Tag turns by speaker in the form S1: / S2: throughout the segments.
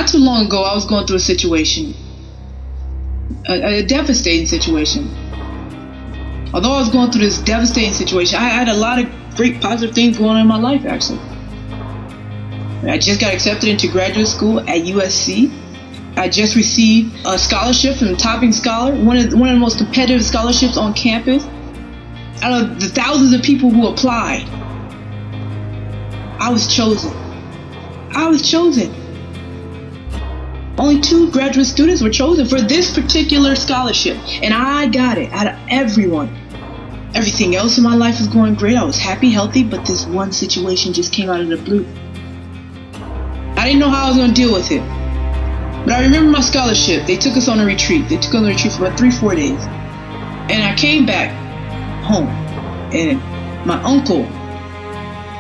S1: Not too long ago, I was going through a situation, a devastating situation. Although I was going through this devastating situation, I had a lot of great positive things going on in my life, actually. I just got accepted into graduate school at USC. I just received a scholarship from Topping Scholar, one of the most competitive scholarships on campus. Out of the thousands of people who applied, I was chosen. Only 2 graduate students were chosen for this particular scholarship, and I got it out of everyone. Everything else in my life was going great. I was happy, healthy, but this one situation just came out of the blue. I didn't know how I was going to deal with it. But I remember my scholarship. They took us on a retreat. They took us on a retreat for about 3-4 days. And I came back home, and my uncle,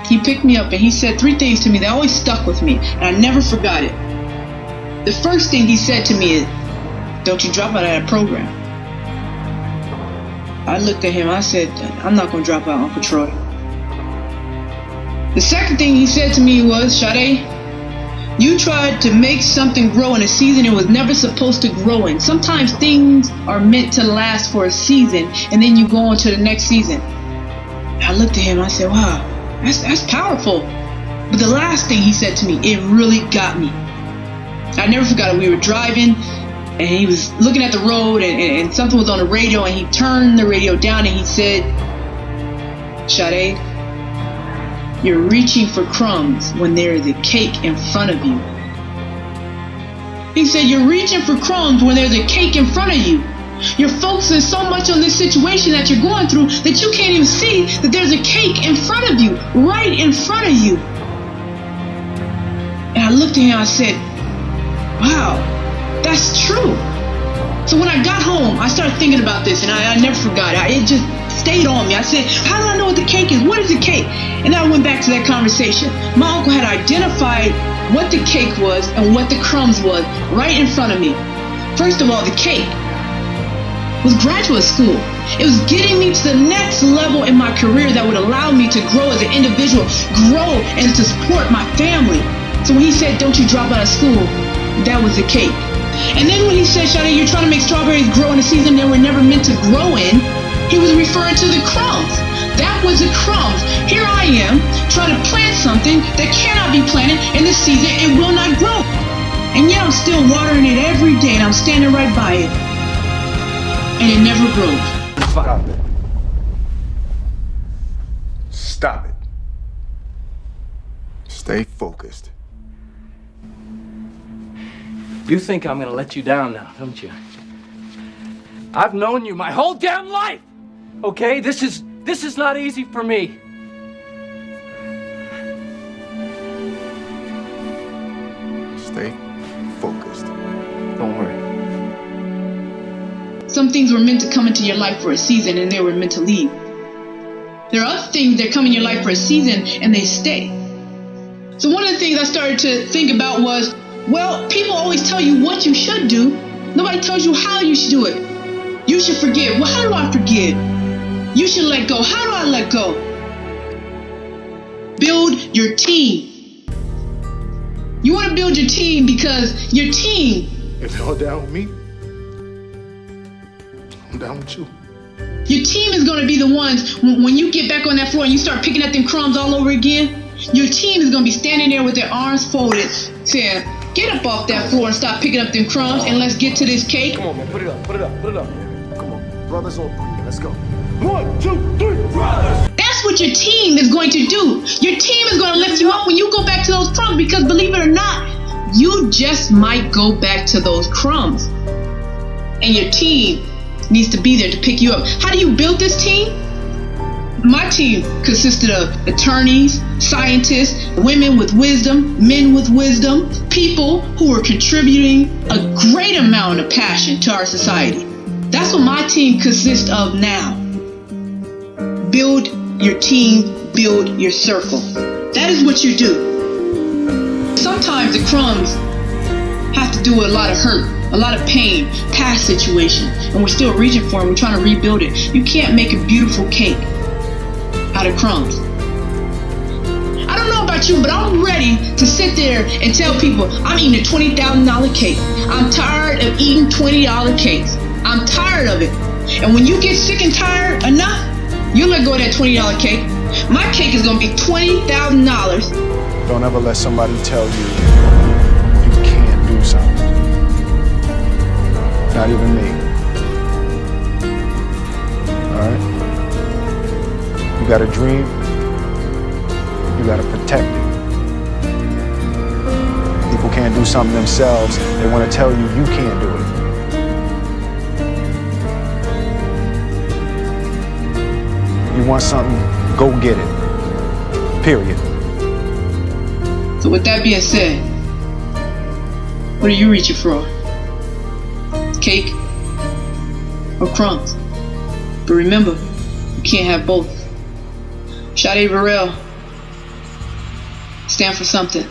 S1: he picked me up and he said 3 things to me that always stuck with me, and I never forgot it. The first thing he said to me is, "Don't you drop out of that program." I looked at him, I said, "I'm not going to drop out, Uncle Troy." The second thing he said to me was, "Sade, you tried to make something grow in a season it was never supposed to grow in. Sometimes things are meant to last for a season, and then you go on to the next season." I looked at him, I said, "Wow, that's powerful." But the last thing he said to me, it really got me. I never forgot it. We were driving, and he was looking at the road, and something was on the radio, and he turned the radio down, and he said, "Sade, you're reaching for crumbs when there is a cake in front of you." He said, "You're reaching for crumbs when there's a cake in front of you. You're focusing so much on this situation that you're going through that you can't even see that there's a cake in front of you, right in front of you." And I looked at him, I said, "Wow, that's true." So when I got home, I started thinking about this, and I never forgot it. It just stayed on me. I said, "How do I know what the cake is? What is a cake?" And I went back to that conversation. My uncle had identified what the cake was and what the crumbs was right in front of me. First of all, the cake was graduate school. It was getting me to the next level in my career that would allow me to grow as an individual, grow and to support my family. So when he said, "Don't you drop out of school," that was the cake. And then when he said, "Sade, you're trying to make strawberries grow in a season they were never meant to grow in," he was referring to the crumbs. That was the crumbs. Here I am trying to plant something that cannot be planted in this season. It will not grow. And yet I'm still watering it every day, and I'm standing right by it. And it never grows.
S2: Stop it. Stop it. Stay focused.
S3: You think I'm gonna let you down now, don't you? I've known you my whole damn life! Okay, this is not easy for me.
S2: Stay focused.
S3: Don't worry.
S1: Some things were meant to come into your life for a season, and they were meant to leave. There are other things that come in your life for a season, and they stay. So one of the things I started to think about was, well, people always tell you what you should do. Nobody tells you how you should do it. You should forgive. Well, how do I forgive? You should let go. How do I let go? Build your team. You want to build your team because your team,
S2: If you're down with me, I'm down with you.
S1: your team is going to be the ones, when you get back on that floor and you start picking up them crumbs all over again, your team is going to be standing there with their arms folded, saying, "Get up off that floor and stop picking up them crumbs, and let's get to this cake."
S2: Come on, man. Put it up. Put it up. Put it up. Come on. Brothers on 3. Let's go. 1, 2, 3. Brothers.
S1: That's what your team is going to do. Your team is going to lift you up when you go back to those crumbs, because believe it or not, you just might go back to those crumbs. And your team needs to be there to pick you up. How do you build this team? My team consisted of attorneys, scientists, women with wisdom, men with wisdom, people who were contributing a great amount of passion to our society. That's what my team consists of now. Build your team, build your circle. That is what you do. Sometimes the crumbs have to do with a lot of hurt, a lot of pain, past situation, and we're still reaching for it. We're trying to rebuild it. You can't make a beautiful cake out of crumbs. I don't know about about you, but I'm ready to sit there and tell people I'm eating a $20,000 cake. I'm tired of eating $20 cakes. I'm tired of it. And when you get sick and tired enough, you'll let go of that $20 cake. My cake is gonna be $20,000.
S2: Don't ever let somebody tell you you can't do something. Not even me. Alright? You got a dream, you gotta protect it. People can't do something themselves, they wanna tell you you can't do it. You want something, go get it. Period.
S1: So with that being said, what are you reaching for? Cake or crumbs? But remember, you can't have both. Sade Burrell, stand for something.